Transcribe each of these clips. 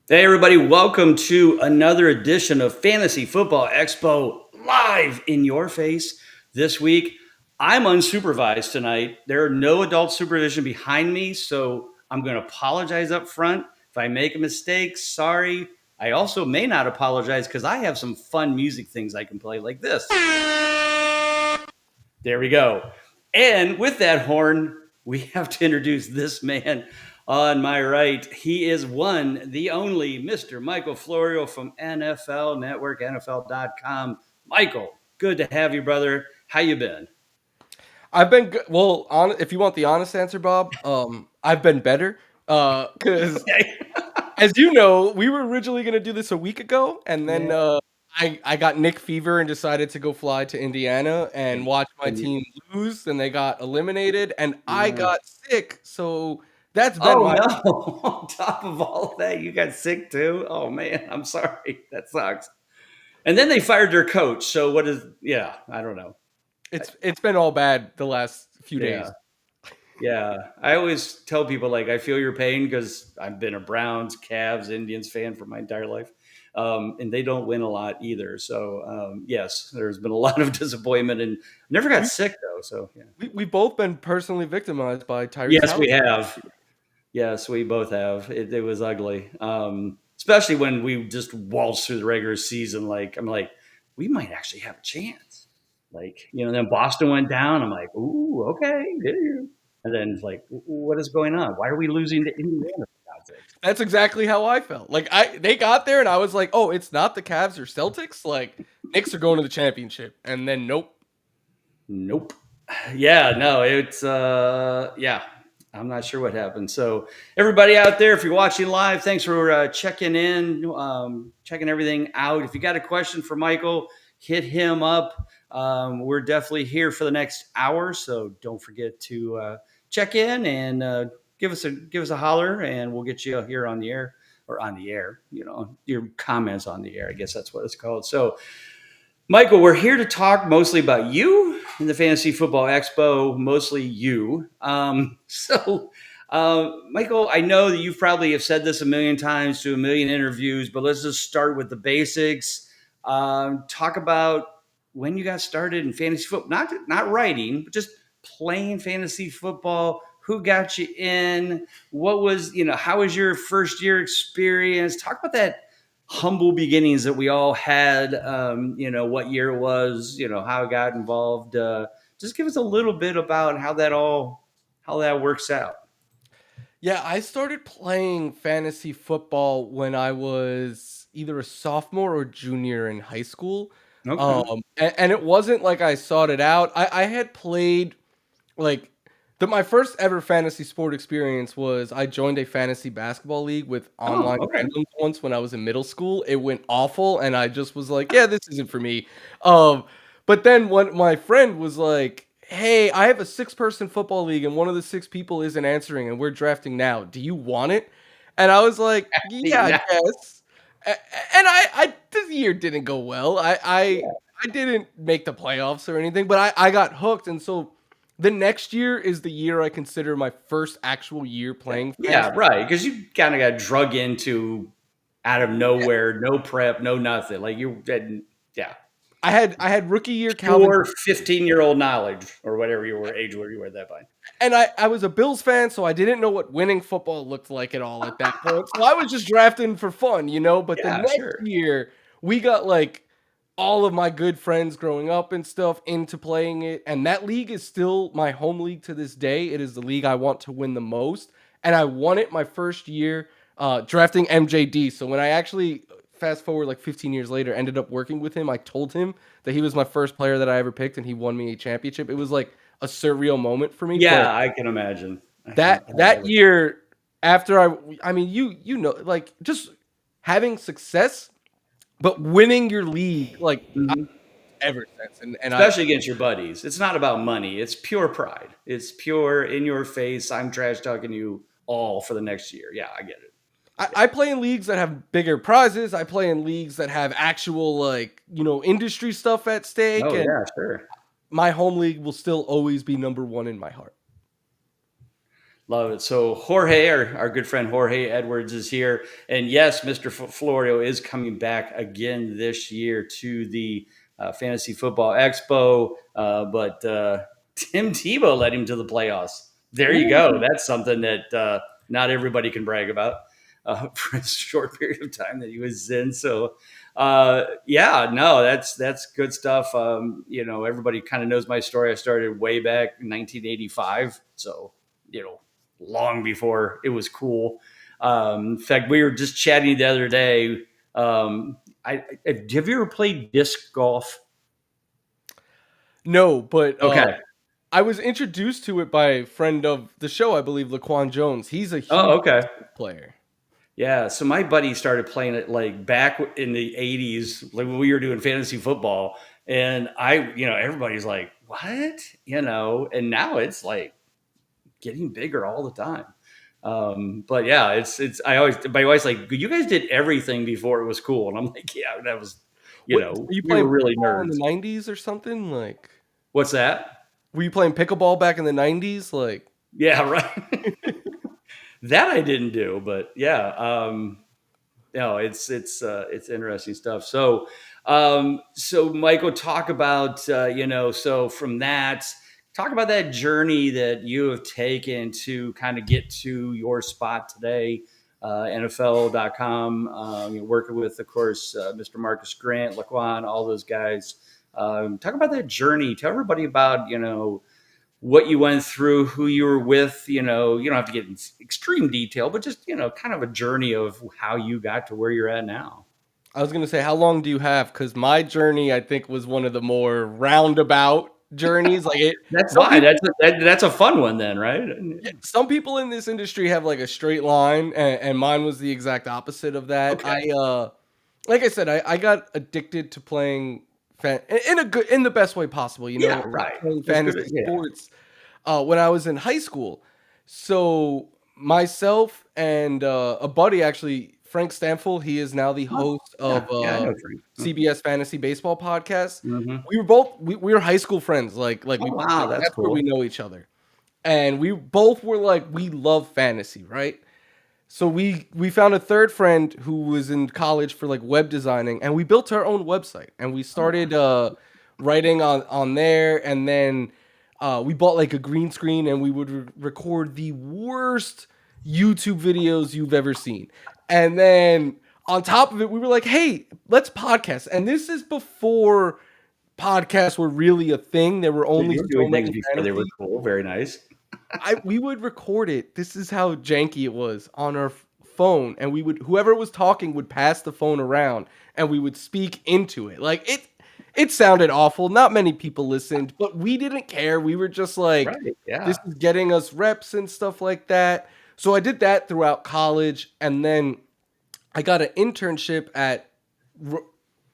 Hey, everybody, welcome to another edition of Fantasy Football Expo live in your face this week. I'm unsupervised tonight. There are no adult supervision behind me, so I'm going to apologize up front. If I make a mistake, sorry. I also may not apologize because I have some fun music things I can play like this. There we go. And with that horn, we have to introduce this man on my right. He is the only Mr. Michael Florio from NFL Network, NFL.com. Michael, good to have you, brother. How you been? I've been good. Well, if you want the honest answer, Bob, I've been better. Because Okay. as you know, we were originally going to do this a week ago, and then Yeah. I got Nick fever and decided to go fly to Indiana and watch my And you, team lose, and they got eliminated, and I yeah. got sick. So that's been Oh my. no! On top of all of that, you got sick too. Oh man, I'm sorry. That sucks. And then they fired their coach. So what is? Yeah, I don't know. It's been all bad the last few Yeah. days. Yeah, I always tell people like I feel your pain because I've been a Browns, Cavs, Indians fan for my entire life, and they don't win a lot either. So yes, there's been a lot of disappointment, and never got We sick though. So yeah, we both been personally victimized by Tyreek yes, we Halliburton. have. Yes, we both have. It was ugly, especially when we just waltzed through the regular season. Like I'm like, we might actually have a chance. Like then Boston went down. I'm like, ooh, okay, yeah. And then it's like, what is going on? Why are we losing to Indiana? For God's sakes? That's exactly how I felt. Like they got there and I was like, "Oh, it's not the Cavs or Celtics. Like Knicks are going to the championship." And then nope. Nope. Yeah, no, it's yeah. I'm not sure what happened. So everybody out there, if you're watching live, thanks for checking in, checking everything out. If you got a question for Michael, hit him up. We're definitely here for the next hour, so don't forget to check in and give us a holler, and we'll get you here on the air or on the air. Your comments on the air. I guess that's what it's called. So Michael, we're here to talk mostly about you in the Fantasy Football Expo, mostly you. Michael, I know that you probably have said this a million times to a million interviews, but let's just start with the basics. Talk about when you got started in fantasy football, not writing, but just playing fantasy football. Who got you in? How was your first year experience? Talk about that humble beginnings that we all had. What year it was, how it got involved. Just give us a little bit about how that works out. Yeah, I started playing fantasy football when I was either a sophomore or junior in high school. Okay. And it wasn't like I sought it out. I had played like my first ever fantasy sport experience was I joined a fantasy basketball league with Oh, online okay. randoms once when I was in middle school. It went awful, and I just was like, "Yeah, this isn't for me." Um, but then when my friend was like, "Hey, I have a six-person football league, and one of the six people isn't answering, and we're drafting now. Do you want it?" And I was like, "Yeah, I Yeah. guess." And I this year didn't go well. I didn't make the playoffs or anything, but I got hooked, and so the next year is the year I consider my first actual year playing Yeah, fantasy. right. Because you kind of got drug into out of nowhere, no prep, no nothing. Like you didn't, yeah, I had rookie year Calvin, pure 15-year-old knowledge or whatever you were age where you were at that point. and I was a Bills fan, so I didn't know what winning football looked like at all at that point. So I was just drafting for fun, you know. But the Yeah, next sure. year, we got like all of my good friends growing up and stuff into playing it, and that league is still my home league to this day. It is the league I want to win the most, and I won it my first year drafting MJD. So when I actually fast forward like 15 years later, ended up working with him, I told him that he was my first player that I ever picked, and he won me a championship. It was like a surreal moment for me, but Yeah, I can imagine. I can that highly. year after I mean you know like just having success but winning your league like Mhm. ever since. And I Especially against your buddies. It's not about money. It's pure pride. It's pure in your face. I'm trash talking you all for the next year. Yeah, I get it. I, Yeah. I play in leagues that have bigger prizes. I play in leagues that have actual like industry stuff at stake, Oh and yeah, sure. my home league will still always be number one in my heart. Love it. So Jorge, our good friend Jorge Edwards is here. And yes, Mr. Florio is coming back again this year to the Fantasy Football Expo. But Tim Tebow led him to the playoffs. There you go. Ooh. That's something that not everybody can brag about for a short period of time that he was in. So yeah, no, that's good stuff. Everybody kind of knows my story. I started way back in 1985. So, long before it was cool. In fact, we were just chatting the other day. Have you ever played disc golf? No, but Okay. I was introduced to it by a friend of the show, I believe, Laquan Jones. He's a Oh, huge okay. player. Yeah. So my buddy started playing it like back in the 80s, like when we were doing fantasy football. And everybody's like, what? And now it's like getting bigger all the time. But yeah, it's my wife's like, you guys did everything before it was cool. And I'm like, yeah, that was, Were you we were playing really pickleball in nerds. the 90s or something? Like, What's that? were you playing pickleball back in the 90s? Like, Yeah, right. That I didn't do, but yeah, no, it's interesting stuff. So Michael, talk about so from that, talk about that journey that you have taken to kind of get to your spot today, NFL.com. You're working with, of course, Mr. Marcus Grant, Laquan, all those guys. Talk about that journey. Tell everybody about what you went through, who you were with. You don't have to get in extreme detail, but just kind of a journey of how you got to where you're at now. I was going to say, how long do you have? Because my journey, I think, was one of the more roundabout journeys. That's Some fine. people, That's a fun one then, right? some people in this industry have like a straight line, and mine was the exact opposite of that. Okay. Like I said, I got addicted to playing in the best way possible. Yeah, right. Playing That's good. fantasy Yeah. sports when I was in high school. So myself and a buddy, actually, Frank Stanfield, he is now the host of Yeah, I know Frank. CBS Fantasy Baseball podcast. Mm-hmm. We were high school friends. Like Oh, wow, that's that's where we cool. know each other. And we both were like, we love fantasy, right? So we found a third friend who was in college for like web designing, and we built our own website, and we started writing on there, and then we bought like a green screen, and we would record the worst YouTube videos you've ever seen. And then on top of it, we were like, hey, let's podcast. And this is before podcasts were really a thing. There were only You're so doing things many before they were cool. Very nice. we would record it. This is how janky it was on our phone, and whoever was talking would pass the phone around, and we would speak into it. Like it sounded awful. Not many people listened, but we didn't care. We were just like, Right. Yeah. this is getting us reps and stuff like that. So I did that throughout college, and then I got an internship at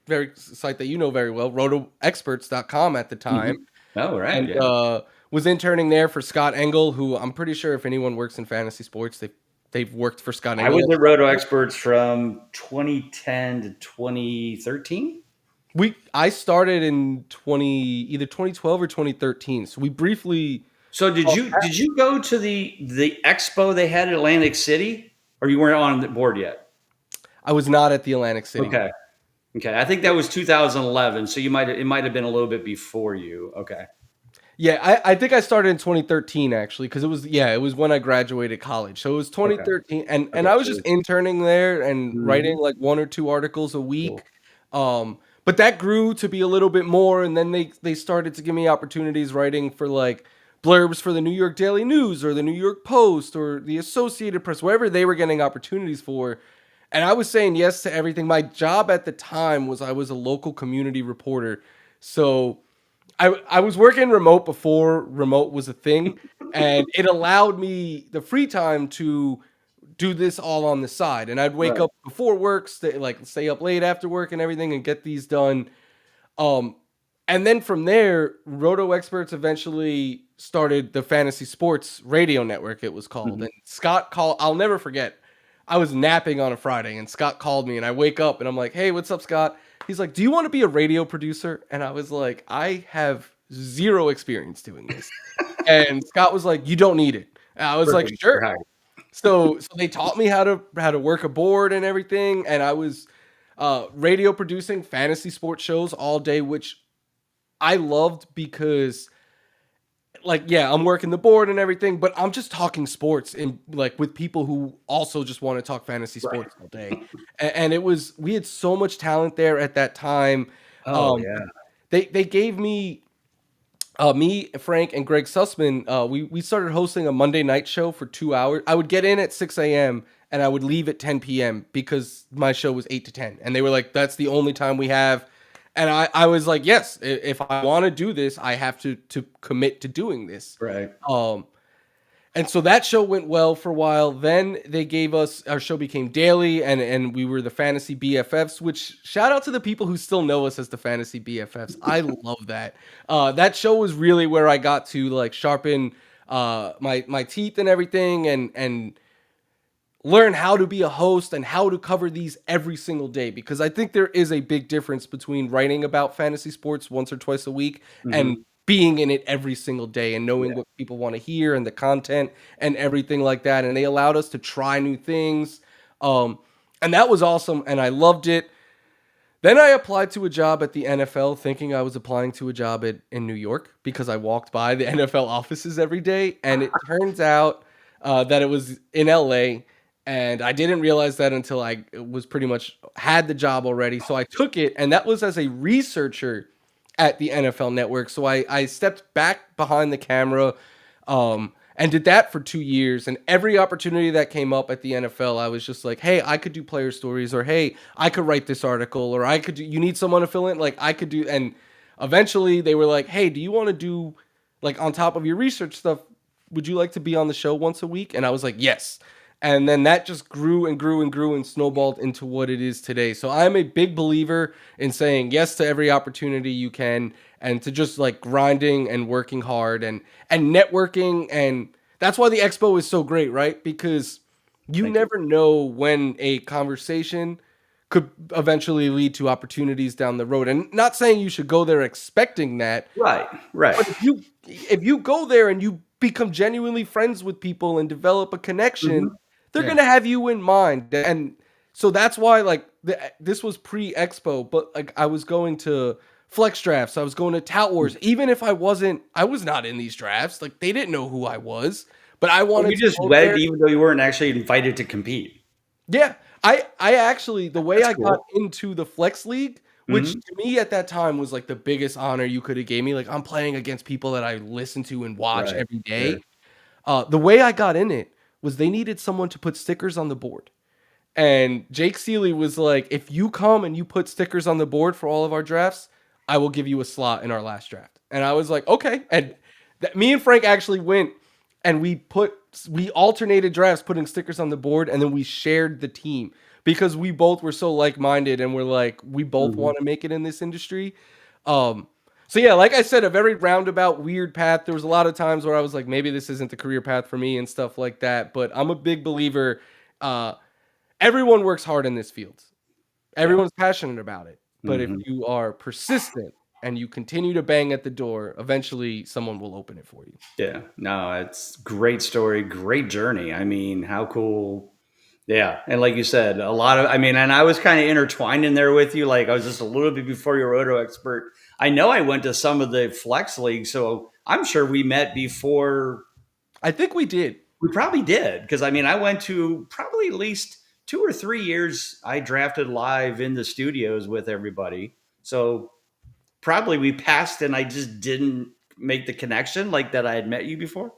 very site that you know very well, rotoexperts.com at the time. Oh, right. And Yeah. was interning there for Scott Engel, who I'm pretty sure if anyone works in fantasy sports, they've worked for Scott I Engel. was at Roto Experts from 2010 to 2013. I started in either 2012 or 2013. So we briefly. So did you go to the expo they had at Atlantic City, or you weren't on the board yet? I was not at the Atlantic City. Okay. I think that was 2011. So it might have been a little bit before you. Okay. Yeah, I think I started in 2013 actually, because it was when I graduated college. So it was 2013, and I was just interning there and writing like 1 or 2 articles a week. Cool. But that grew to be a little bit more, and then they started to give me opportunities writing for like blurbs for the New York Daily News or the New York Post or the Associated Press, wherever they were getting opportunities for. And I was saying yes to everything. My job at the time was I was a local community reporter. So I was working remote before remote was a thing, and it allowed me the free time to do this all on the side. And I'd wake up before work, stay up late after work and everything, and get these done. And then from there, Roto Experts eventually started the Fantasy Sports Radio Network, it was called. And Scott called, I'll never forget, I was napping on a Friday, and Scott called me, and I wake up, and I'm like, hey, what's up, Scott? He's like, do you want to be a radio producer? And I was like, I have zero experience doing this. And Scott was like, you don't need it. And I was like, Perfect. sure. Right. So they taught me how to work a board and everything, and I was radio producing fantasy sports shows all day, which I loved because like, yeah, I'm working the board and everything, but I'm just talking sports and like with people who also just want to talk fantasy Right. sports all day. And it was, we had so much talent there at that time. Oh yeah. They gave me me, Frank, and Greg Sussman, we started hosting a Monday night show for 2 hours. I would get in at 6 a.m. and I would leave at 10 p.m. because my show was 8 to 10. And they were like, that's the only time we have. And I was like, yes, if I want to do this, I have to commit to doing this. Right. And so that show went well for a while. Then they gave us, our show became daily, and we were the Fantasy BFFs, which shout out to the people who still know us as the Fantasy BFFs. I love that. That show was really where I got to like sharpen my teeth and everything, and learn how to be a host and how to cover these every single day, because I think there is a big difference between writing about fantasy sports once or twice a week and being in it every single day and knowing what people want to hear and the content and everything like that. And they allowed us to try new things. And that was awesome. And I loved it. Then I applied to a job at the NFL thinking I was applying to a job in New York because I walked by the NFL offices every day. And it turns out that it was in LA. And I didn't realize that until I was pretty much had the job already. So I took it, and that was as a researcher at the NFL Network. So I stepped back behind the camera and did that for 2 years. And every opportunity that came up at the NFL, I was just like, hey, I could do player stories, or hey, I could write this article, or I could do, you need someone to fill in? Like I could do. And eventually they were like, hey, do you want to do, like on top of your research stuff, would you like to be on the show once a week? And I was like, yes. And then that just grew and grew and grew and snowballed into what it is today. So I'm a big believer in saying yes to every opportunity you can, and to just like grinding and working hard and networking. And that's why the expo is so great, right? Because you never know when a conversation could eventually lead to opportunities down the road. And not saying you should go there expecting that. Right. Right. But if you go there and you become genuinely friends with people and develop a connection, they're going to have you in mind. And so that's why, like, this was pre-expo, but like I was going to flex drafts. I was going to tout wars. Even if I was not in these drafts. Like, they didn't know who I was, but I wanted you just went even though you weren't actually invited to compete. Yeah. I actually, the way I got into the flex league, which to me at that time was like the biggest honor you could have gave me. Like, I'm playing against people that I listen to and watch every day. The way I got in it was they needed someone to put stickers on the board. And Jake Seeley was like, if you come and you put stickers on the board for all of our drafts, I will give you a slot in our last draft. And I was like, okay. And me and Frank actually went and we alternated drafts putting stickers on the board, and then we shared the team because we both were so like-minded and we're like, we both want to make it in this industry. So yeah, like I said, a very roundabout, weird path. There was a lot of times where I was like, maybe this isn't the career path for me and stuff like that. But I'm a big believer. Everyone works hard in this field. Everyone's passionate about it. But if you are persistent and you continue to bang at the door, eventually someone will open it for you. Yeah, no, it's great story, great journey. I mean, how cool. Yeah. And like you said, a lot of, I mean, and I was kind of intertwined in there with you. Like I was just a little bit before your roto expert. I know I went to some of the flex leagues, so I'm sure we met before. I think we did. We probably did. Because I mean, I went to probably at least 2 or 3 years. I drafted live in the studios with everybody. So probably we passed and I just didn't make the connection like that I had met you before.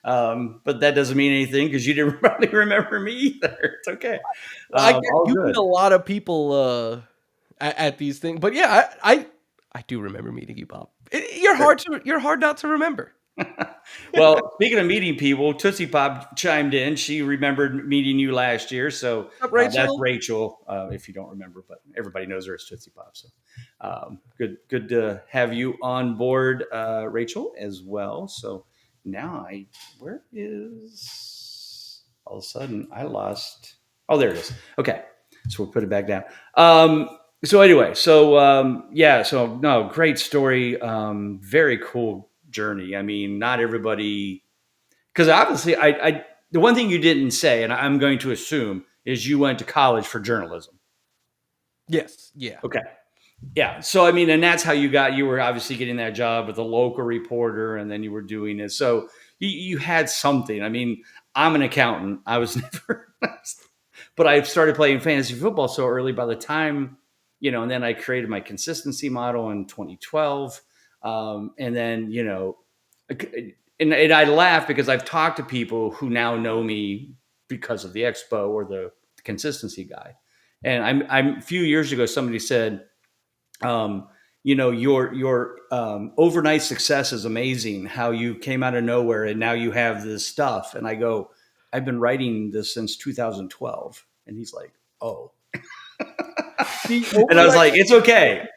But that doesn't mean anything because you didn't probably remember me either. It's okay. You meet a lot of people at these things, but yeah, I do remember meeting you, Bob. You're hard not to remember. Well, speaking of meeting people, Tootsie Pop chimed in. She remembered meeting you last year. So that's Rachel, if you don't remember, but everybody knows her as Tootsie Pop. So good to have you on board, Rachel, as well. So now where is, all of a sudden I lost. Oh, there it is. Okay. So we'll put it back down. So anyway, great story. Very cool journey. I mean, not everybody because obviously, the one thing you didn't say, and I'm going to assume, is you went to college for journalism. Yes. Yeah. Okay. Yeah. So, I mean, and that's how you were obviously getting that job with a local reporter, and then you were doing it. So you had something. I mean, I'm an accountant. I was never, but I started playing fantasy football so early by the time, and then I created my consistency model in 2012. And then, and I laugh because I've talked to people who now know me because of the Expo or the consistency guy. And I'm a few years ago, somebody said, your overnight success is amazing. How you came out of nowhere and now you have this stuff. And I go, I've been writing this since 2012. And he's like, oh. And I was like, it's okay.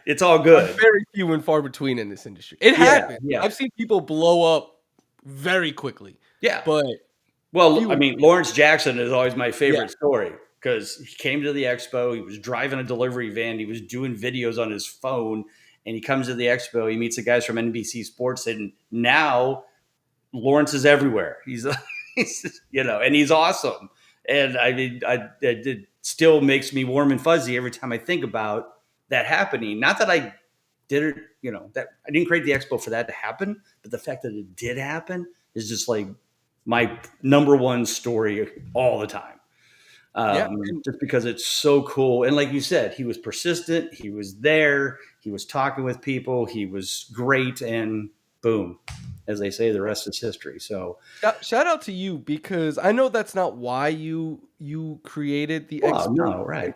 It's all good. Very few and far between in this industry. It happens. Yeah. I've seen people blow up very quickly. Yeah. But I mean, Lawrence Jackson is always my favorite story because he came to the Expo. He was driving a delivery van. He was doing videos on his phone, and he comes to the Expo. He meets the guys from NBC Sports, and now Lawrence is everywhere. He's and he's awesome. And I mean, it still makes me warm and fuzzy every time I think about that happening. Not that I did it, that I didn't create the Expo for that to happen, but the fact that it did happen is just like my number one story all the time. Just because it's so cool. And like you said, he was persistent. He was there. He was talking with people. He was great. And boom, as they say, the rest is history. So shout out to you, because I know that's not why you created the Expo. No, right.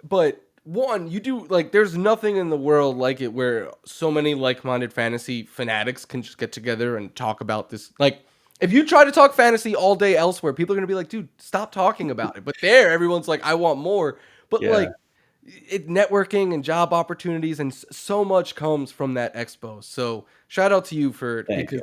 But one, you do, like, there's nothing in the world like it where so many like-minded fantasy fanatics can just get together and talk about this. Like, if you try to talk fantasy all day elsewhere, people are going to be like, dude, stop talking about it. But there, everyone's like, I want more. But like, networking and job opportunities and so much comes from that Expo. So shout out to you for because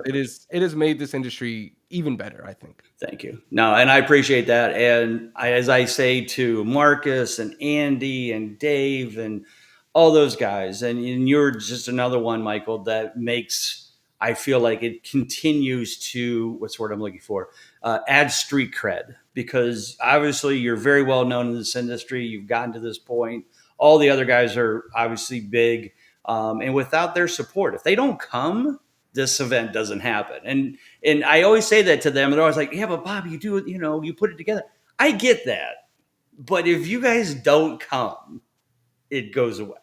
it has made this industry even better, I think. Thank you. No, and I appreciate that. And as I say to Marcus and Andy and Dave and all those guys, and you're just another one, Michael, that makes, I feel like it continues to, what's the word I'm looking for, add street cred, because obviously you're very well known in this industry. You've gotten to this point. All the other guys are obviously big. And without their support, if they don't come, this event doesn't happen. And I always say that to them. They're always like, yeah, but Bob, you do it, you put it together. I get that. But if you guys don't come, it goes away.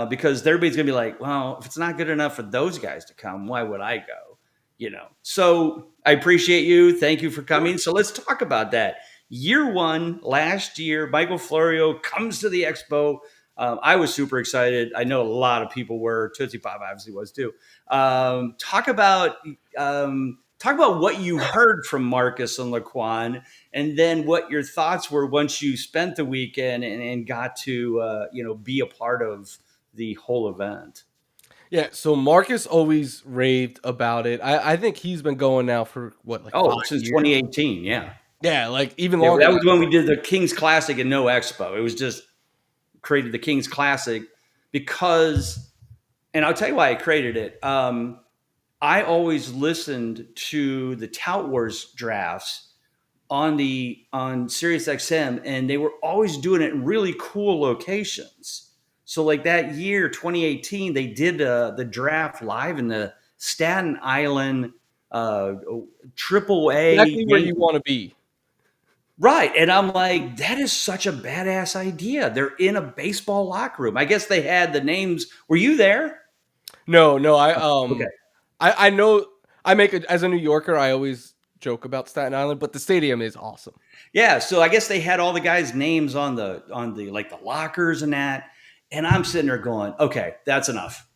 Because everybody's going to be like, well, if it's not good enough for those guys to come, why would I go? So I appreciate you. Thank you for coming. So let's talk about that. Year one, last year, Michael Florio comes to the Expo. I was super excited. I know a lot of people were. Tootsie Pop obviously was too. Talk about what you heard from Marcus and Laquan, and then what your thoughts were once you spent the weekend and got to be a part of the whole event. Yeah, so Marcus always raved about it. I think he's been going now for what, like since years? 2018, yeah. Yeah, like even longer. That was when we did the Kingsclassic and no Expo. It was just created the Kingsclassic because, and I'll tell you why I created it. I always listened to the Tout Wars drafts on Sirius XM, and they were always doing it in really cool locations. So like that year, 2018, they did the draft live in the Staten Island Triple A. Exactly where you want to be. Right. And I'm like, that is such a badass idea. They're in a baseball locker room. I guess they had the names. Were you there? No. Okay. I know as a New Yorker, I always joke about Staten Island, but the stadium is awesome. Yeah. So I guess they had all the guys' names on the like the lockers and that. And I'm sitting there going, okay, that's enough.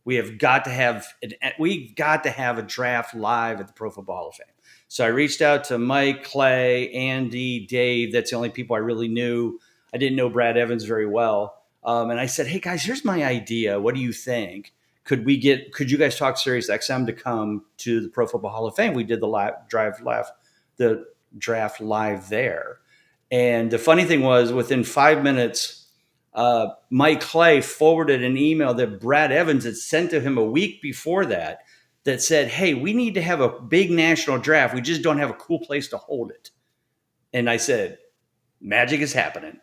We've got to have a draft live at the Pro Football Hall of Fame. So I reached out to Mike, Clay, Andy, Dave. That's the only people I really knew. I didn't know Brad Evans very well. And I said, hey guys, here's my idea. What do you think? Could you guys talk Sirius XM to come to the Pro Football Hall of Fame? We did the draft live there. And the funny thing was, within 5 minutes, Mike Clay forwarded an email that Brad Evans had sent to him a week before that, that said, hey, we need to have a big national draft. We just don't have a cool place to hold it. And I said, magic is happening.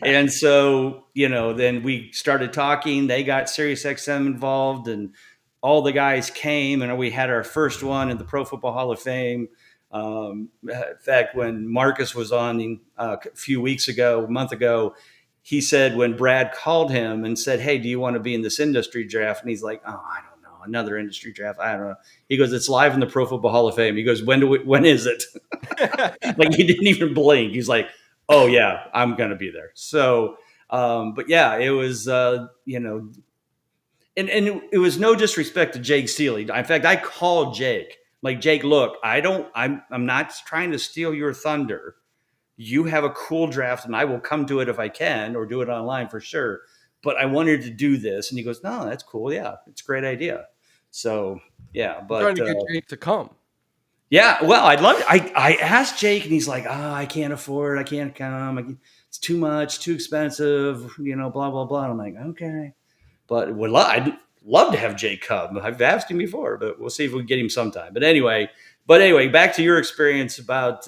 And so, then we started talking. They got SiriusXM involved, and all the guys came, and we had our first one in the Pro Football Hall of Fame. In fact, when Marcas was on a month ago, he said when Brad called him and said, hey, do you want to be in this industry draft? And he's like, oh, I don't know, another industry draft. I don't know. He goes, it's live in the Pro Football Hall of Fame. He goes, when is it? Like, he didn't even blink. He's like, oh yeah, I'm going to be there. So, but yeah, it was, and it was no disrespect to Jake Seeley. In fact, I called Jake, like, Jake, look, I'm not trying to steal your thunder. You have a cool draft and I will come to it if I can, or do it online for sure. But I wanted to do this. And he goes, no, that's cool. Yeah, it's a great idea. So yeah, but I'm trying to get Jake to come. Yeah, well, I'd love it. I asked Jake, and he's like, I can't afford it. I can't come. It's too much, too expensive, blah, blah, blah. And I'm like, okay. But I'd love to have Jake come. I've asked him before, but we'll see if we can get him sometime. But anyway, back to your experience about,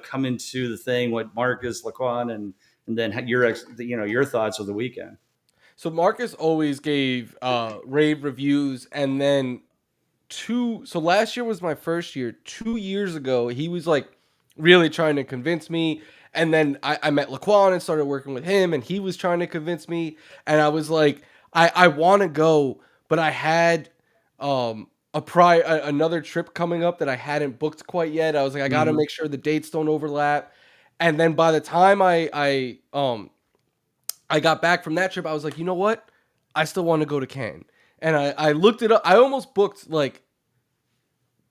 coming to the thing with Marcus, Laquan, and then your thoughts of the weekend. So Marcus always gave rave reviews, and then so last year was my first year. 2 years ago, he was like really trying to convince me. And then I met Laquan and started working with him, and he was trying to convince me. And I was like, I want to go, but I had another trip coming up that I hadn't booked quite yet. I was like, I got to make sure the dates don't overlap. And then by the time I got back from that trip, I was like, you know what? I still want to go to Canton. And I looked it up. I almost booked like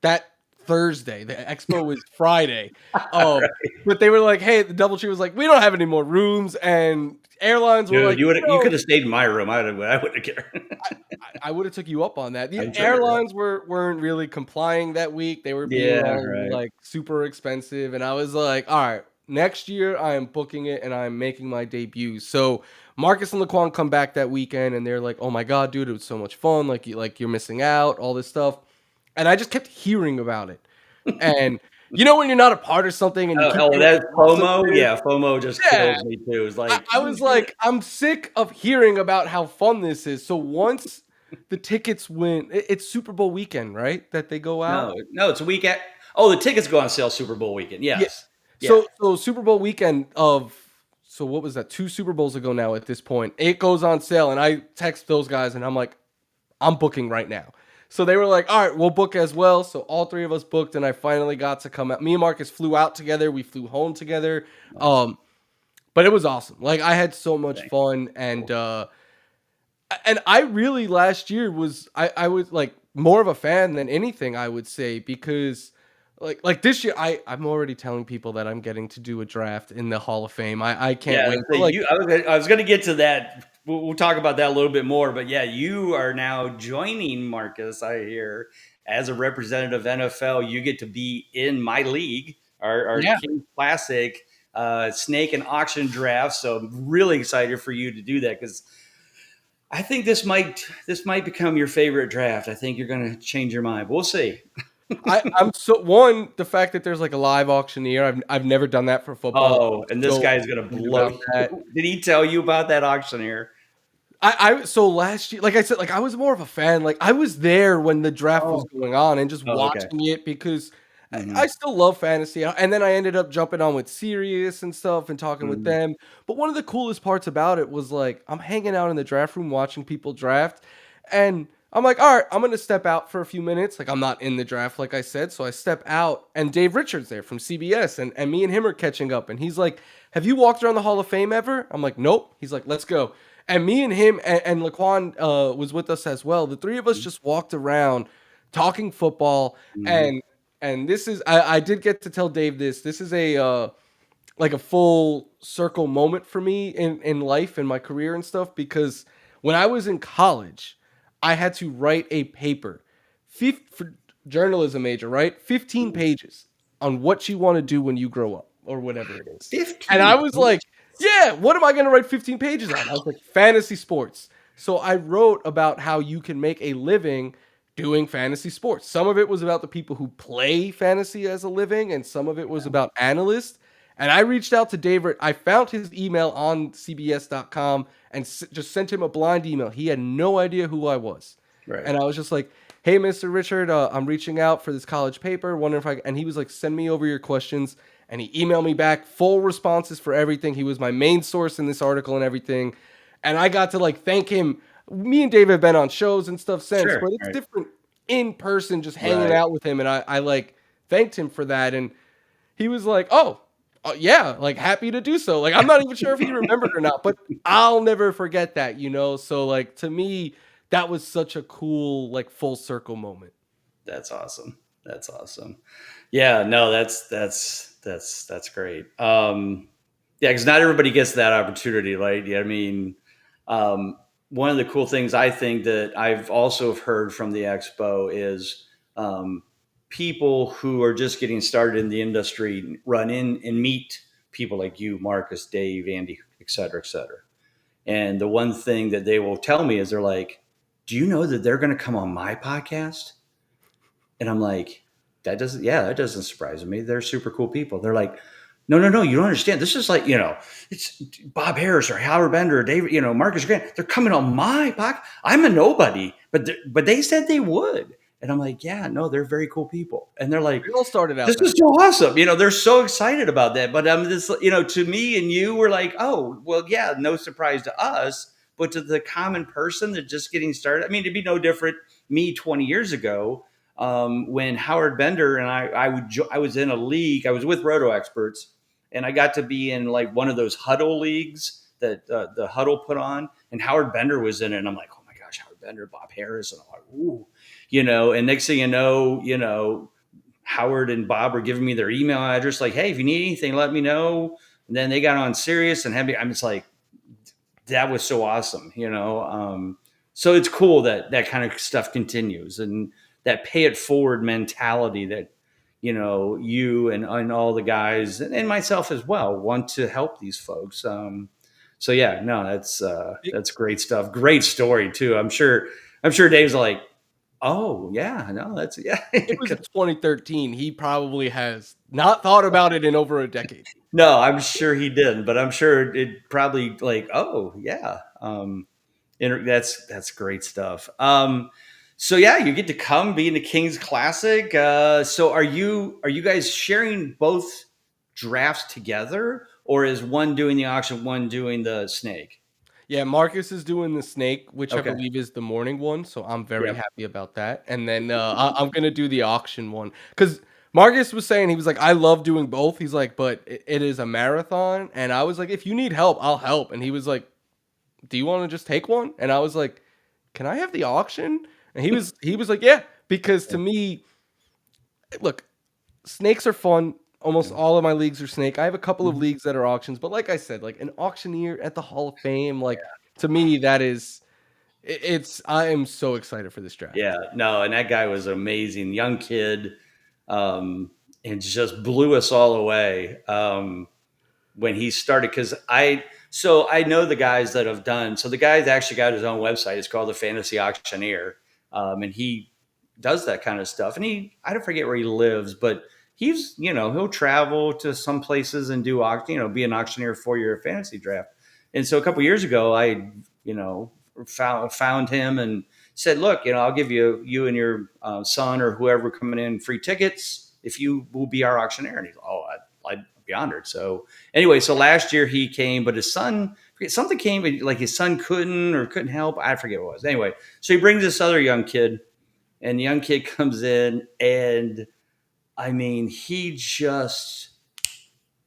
that Thursday. The expo was Friday. Right. But they were like, hey, the DoubleTree was like, we don't have any more rooms. And airlines were like, you could have stayed in my room. I wouldn't have cared. I would have took you up on that. The airlines weren't really complying that week. They were being like super expensive. And I was like, all right, next year I am booking it and I'm making my debut. So Marcus and Laquan come back that weekend, and they're like, oh my God, dude, it was so much fun. Like you're missing out, all this stuff. And I just kept hearing about it. And when you're not a part of something and that's FOMO. Yeah, FOMO just kills me too. It's like I was like, I'm sick of hearing about how fun this is. So once the tickets went, it's Super Bowl weekend, right? That they go out. No, it's a weekend. Oh, the tickets go on sale Super Bowl weekend. Yes. Yeah. So Super Bowl weekend so what was that? 2 Super Bowls ago now at this point. It goes on sale, and I text those guys, and I'm like, I'm booking right now. So they were like, all right, we'll book as well. So all 3 of us booked, and I finally got to come out. Me and Marcus flew out together. We flew home together. Nice. But it was awesome. Like, I had so much fun, and I really last year I was like more of a fan than anything, I would say, because like this year I'm already telling people that I'm getting to do a draft in the Hall of Fame. I can't wait. I was going to get to that. We'll talk about that a little bit more, but yeah, you are now joining Marcus, I hear, as a representative of NFL. You get to be in my league, our Kingsclassic snake and auction draft. So I'm really excited for you to do that, because I think this might become your favorite draft. I think you're going to change your mind, but we'll see. I'm the fact that there's like a live auctioneer. I've never done that for football. Oh, and this guy's gonna blow that. Did he tell you about that auctioneer? So last year, like I said, like I was more of a fan. Like I was there when the draft was going on and just watching it, because I still love fantasy. And then I ended up jumping on with Sirius and stuff and talking with them. But one of the coolest parts about it was like I'm hanging out in the draft room watching people draft, and I'm like, all right, I'm going to step out for a few minutes. Like, I'm not in the draft, like I said. So I step out, and Dave Richards there from CBS, and me and him are catching up. And he's like, have you walked around the Hall of Fame ever? I'm like, nope. He's like, let's go. And me and him and Laquan was with us as well. The 3 of us just walked around talking football. And this is, I did get to tell Dave this. This is a full circle moment for me in life, in my career and stuff, because when I was in college, I had to write a paper, for journalism major, right? 15 pages on what you want to do when you grow up, or whatever it is. 15 and I was like, yeah, what am I going to write 15 pages on? I was like, fantasy sports. So I wrote about how you can make a living doing fantasy sports. Some of it was about the people who play fantasy as a living, and some of it was about analysts. And I reached out to David. I found his email on CBS.com and just sent him a blind email. He had no idea who I was. Right. And I was just like, hey, Mr. Richard, I'm reaching out for this college paper. Wondering if I, and he was like, send me over your questions. And he emailed me back full responses for everything. He was my main source in this article and everything. And I got to like thank him. Me and David have been on shows and stuff since, Sure. but it's Right. different in person, just hanging Right. out with him. And I like thanked him for that. And he was like, oh, yeah, like happy to do so. Like, I'm not even sure if he remembered or not, but I'll never forget that, you know? So like, to me, that was such a cool, like full circle moment. That's awesome. That's awesome. Yeah, no, that's great. Yeah, because not everybody gets that opportunity, right? Yeah, I mean, one of the cool things I think that I've also heard from the expo is people who are just getting started in the industry run in and meet people like you, Marcus, Dave, Andy, et cetera, et cetera. And the one thing that they will tell me is they're like, "Do you know that they're going to come on my podcast?" And I'm like, that doesn't surprise me. They're super cool people. They're like, no, you don't understand. This is like, it's Bob Harris or Howard Bender or David, Marcus Grant. They're coming on my podcast. I'm a nobody, but they said they would. And I'm like, yeah, no, they're very cool people. And they're like, We all started out this that is so awesome. They're so excited about that. But this, to me and you, we're like, oh, well, yeah, no surprise to us. But to the common person that's just getting started, I mean, it'd be no different me 20 years ago when Howard Bender and I was in a league. I was with Roto Experts, and I got to be in like one of those huddle leagues that the huddle put on, and Howard Bender was in it. And I'm like, oh my gosh, Howard Bender, Bob Harris, and I'm like, ooh, And next thing you know, Howard and Bob were giving me their email address, like, hey, if you need anything, let me know. And then they got on Sirius and had me. I'm just like, that was so awesome, So it's cool that that kind of stuff continues, and that pay it forward mentality that you and all the guys and myself as well want to help these folks. So yeah, no, that's great stuff. Great story too. I'm sure Dave's like, oh yeah, no, that's yeah. it was in 2013. He probably has not thought about it in over a decade. No, I'm sure he didn't, but I'm sure it probably like, oh yeah. That's great stuff. So yeah, you get to come be in the Kingsclassic. So are you guys sharing both drafts together, or is one doing the auction, one doing the snake? Yeah, Marcus is doing the snake, which I Okay. believe is the morning one, so I'm very Yep. happy about that. And then I'm gonna do the auction one because Marcus was saying he was like, I love doing both. He's like, but it is a marathon, and I was like, if you need help, I'll help. And he was like, do you want to just take one? And I was like, can I have the auction? And he was like, yeah, because to me, look, snakes are fun. Almost all of my leagues are snake. I have a couple of leagues that are auctions, but like I said, like an auctioneer at the Hall of Fame, like to me, that is, I am so excited for this draft. Yeah, no, and that guy was an amazing young kid, and just blew us all away when he started. Because I know the guys that have done. So the guy's actually got his own website. It's called the Fantasy Auctioneer, and he does that kind of stuff. And I don't forget where he lives, but he'll travel to some places and do be an auctioneer for your fantasy draft. And so a couple years ago, I found him and said, look, I'll give you and your son or whoever coming in free tickets if you will be our auctioneer. And he's, oh, I'd be honored. So anyway, so last year he came, but his son, something came, like his son couldn't help. I forget what it was. Anyway, so he brings this other young kid, and the young kid comes in, and I mean, he just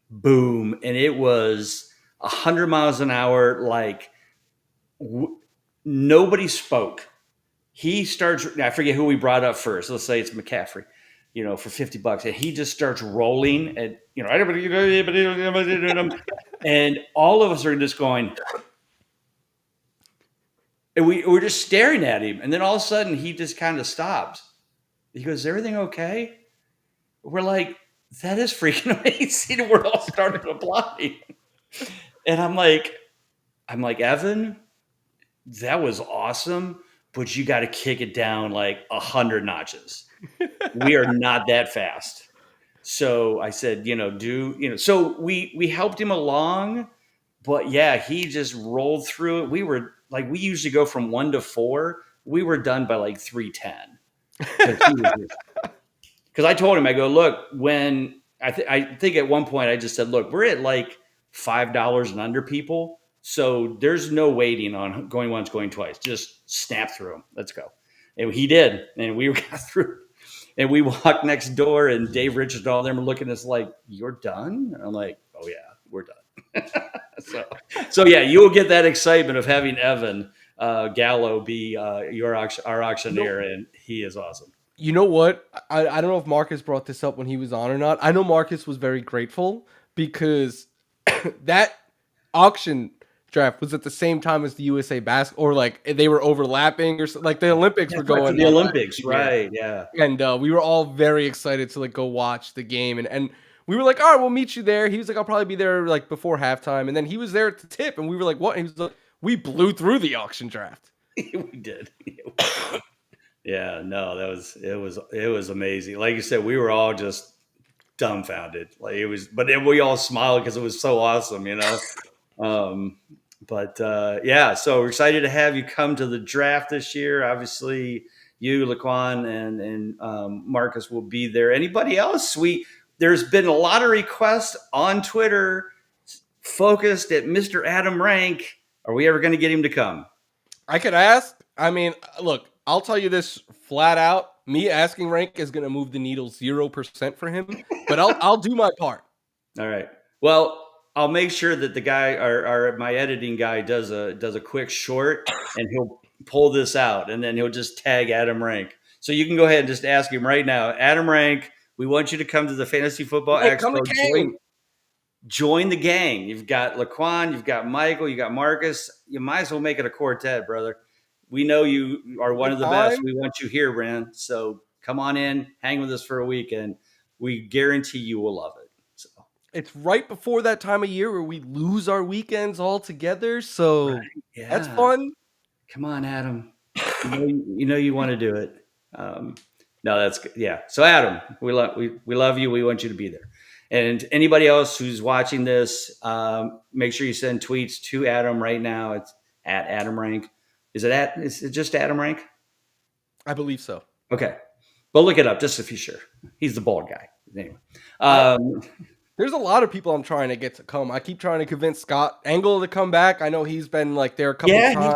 boom, and it was 100 miles an hour, like nobody spoke. He starts, I forget who we brought up first. Let's say it's McCaffrey, for $50. And he just starts rolling and, and all of us are just going, and we're just staring at him. And then all of a sudden he just kind of stops. He goes, is everything okay? We're like, that is freaking amazing. We're all starting to apply. And I'm like, Evan, that was awesome. but you got to kick it down like 100 notches. We are not that fast. So I said, so we helped him along, but yeah, he just rolled through it. We usually go from 1 to 4. We were done by like 3:10 because I told him, I go, look, when I think at one point I just said, look, we're at like $5 and under people. So there's no waiting on going once, going twice. Just snap through them. Let's go. And he did. And we got through. And we walked next door, and Dave Richards and all them were looking at us like, you're done? And I'm like, oh, yeah, we're done. so yeah, you will get that excitement of having Evan Gallo be our auctioneer, and he is awesome. You know what? I don't know if Marcus brought this up when he was on or not. I know Marcus was very grateful because that auction draft was at the same time as the USA basketball, or like they were overlapping, or like the Olympics were going. The Olympics, right? Yeah. And we were all very excited to like go watch the game, and we were like, all right, we'll meet you there. He was like, I'll probably be there like before halftime, and then he was there at the tip, and we were like, what? And he was like, we blew through the auction draft. We did. Yeah, no, it was amazing. Like you said, we were all just dumbfounded. Like it was, but then we all smiled because it was so awesome, yeah, so we're excited to have you come to the draft this year. Obviously, you, Laquan, and Marcus will be there. Anybody else? There's been a lot of requests on Twitter focused at Mr. Adam Rank. Are we ever going to get him to come? I could ask. I mean, look, I'll tell you this flat out. Me asking Rank is going to move the needle 0% for him, but I'll do my part. All right. Well, I'll make sure that the guy, my editing guy, does a quick short, and he'll pull this out, and then he'll just tag Adam Rank. So you can go ahead and just ask him right now, Adam Rank, we want you to come to the Fantasy Football Expo. Join the gang. You've got Laquan, you've got Michael, you got Marcus. You might as well make it a quartet, brother. We know you are one of the best. We want you here, Brand. So come on in, hang with us for a weekend. We guarantee you will love it. So it's right before that time of year where we lose our weekends all together. So That's fun. Come on, Adam. You know you want to do it. No, that's good. Yeah. So Adam, we love you. We want you to be there. And anybody else who's watching this, make sure you send tweets to Adam right now. It's at Adam Rank. Is it just Adam Rank? I believe so. Okay. Well, look it up just to be sure. He's the bald guy. Anyway. There's a lot of people I'm trying to get to come. I keep trying to convince Scott Engel to come back. I know he's been like there a couple of times.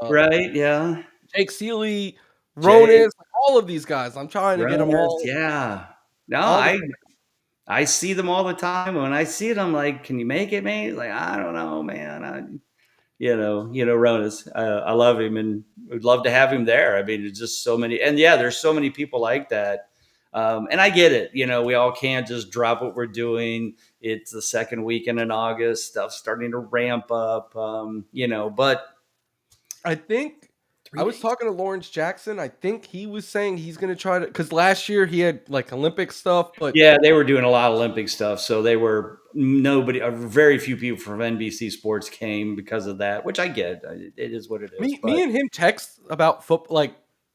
Right, yeah. Jake Seeley, Ronis, all of these guys. I'm trying to get them all. Yeah. No, I see them all the time. When I see it, I'm like, can you make it, man? Like, I don't know, man. Ronis. I love him, and would love to have him there. I mean, it's just so many. And yeah, there's so many people like that. And I get it. We all can't just drop what we're doing. It's the second weekend in August. Stuff's starting to ramp up, but I think I was talking to Lawrence Jackson. I think he was saying he's going to try to, because last year he had like Olympic stuff, but yeah, they were doing a lot of Olympic stuff. So very few people from NBC Sports came because of that, which I get. It is what it is. Me and him text about football, like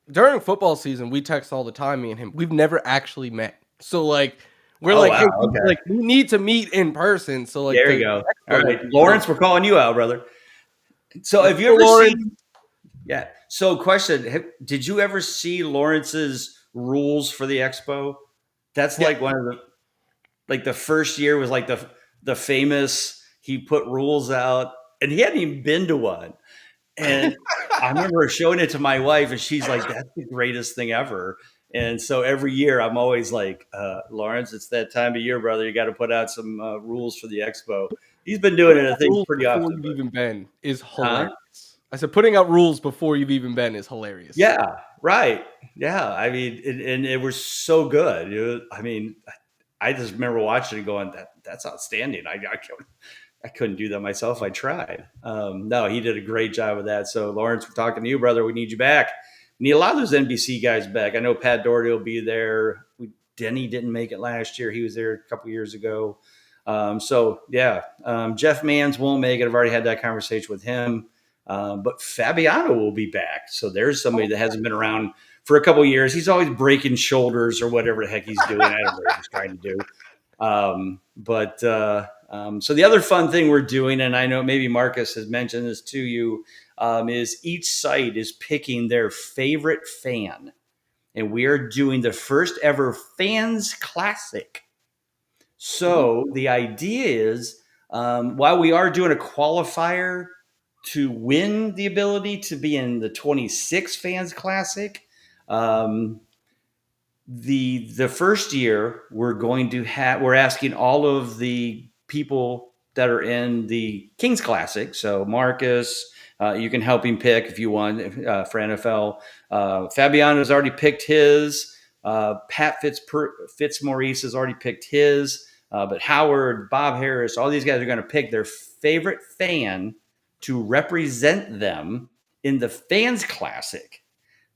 during football season, we text all the time, me and him. We've never actually met. So like, we're hey, like we need to meet in person. So like, there you go. All right, Lawrence, we're calling you out, brother. So have you ever seen? Yeah. So question, did you ever see Lawrence's rules for the Expo? That's like one of the first year was like the famous, he put rules out, and he hadn't even been to one. And I remember showing it to my wife, and she's like, that's the greatest thing ever. And so every year I'm always like, Lawrence, it's that time of year, brother. You got to put out some rules for the Expo. He's been doing it, I think, pretty often. Before you've even been is hilarious. I said, putting out rules before you've even been is hilarious. Yeah, right. Yeah, I mean, and it was so good. I just remember watching it going, that's outstanding. I couldn't do that myself. I tried. No, he did a great job of that. So, Lawrence, we're talking to you, brother. We need you back. We need a lot of those NBC guys back. I know Pat Doherty will be there. Denny didn't make it last year. He was there a couple years ago. Jeff Mans won't make it. I've already had that conversation with him. But Fabiano will be back. So there's somebody that hasn't been around for a couple of years. He's always breaking shoulders or whatever the heck he's doing. I don't know what he's trying to do. So the other fun thing we're doing, and I know maybe Marcus has mentioned this to you, is each site is picking their favorite fan. And we are doing the first ever Fans Classic. So the idea is, while we are doing a qualifier to win the ability to be in the 26 Fans Classic, the first year we're asking all of the people that are in the Kingsclassic. So Marcus, you can help him pick if you want for NFL. Fabiano has already picked his. Pat Fitzmaurice has already picked his. But Howard, Bob Harris, all these guys are going to pick their favorite fan to represent them in the Fans Classic.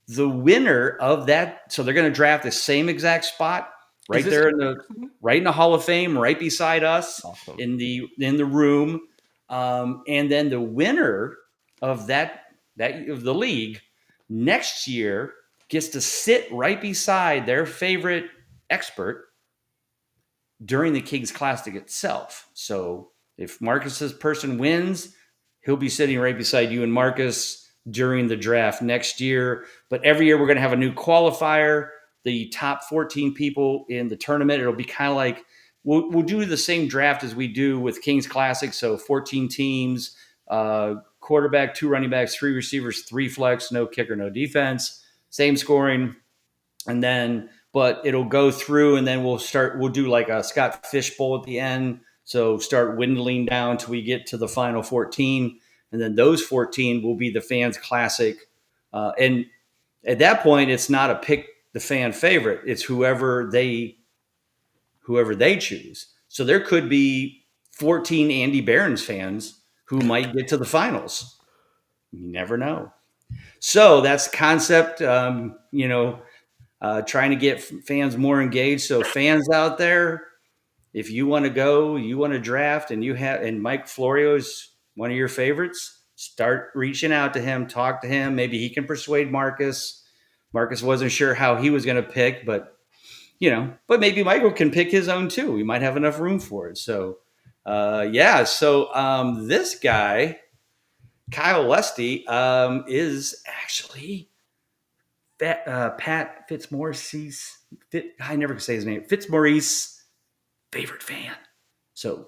The winner of that, so they're going to draft the same exact spot right there in the Hall of Fame, right beside us. Awesome. in the room, and then the winner of that of the league next year gets to sit right beside their favorite expert during the Kings Classic itself. So if Marcus's person wins, he'll be sitting right beside you and Marcus during the draft next year. But every year we're going to have a new qualifier. The top 14 people in the tournament, it'll be kind of like we'll do the same draft as we do with Kings Classic. So 14 teams, quarterback, 2 running backs, 3 receivers, 3 flex, no kicker, no defense, same scoring. And then, but it'll go through, and then we'll do like a Scott Fishbowl at the end. So start dwindling down till we get to the final 14. And then those 14 will be the Fans Classic. And at that point, it's not a pick the fan favorite. It's whoever they choose. So there could be 14 Andy Barons fans who might get to the finals. You never know. So that's the concept, trying to get fans more engaged. So fans out there, if you want to go, you want to draft, and Mike Florio is one of your favorites, start reaching out to him, talk to him. Maybe he can persuade Marcus. Marcus wasn't sure how he was going to pick, but maybe Michael can pick his own too. We might have enough room for it. So, this guy, Kyle Lusty, is actually Pat Fitzmaurice's, I never can say his name, Fitzmaurice's favorite fan. So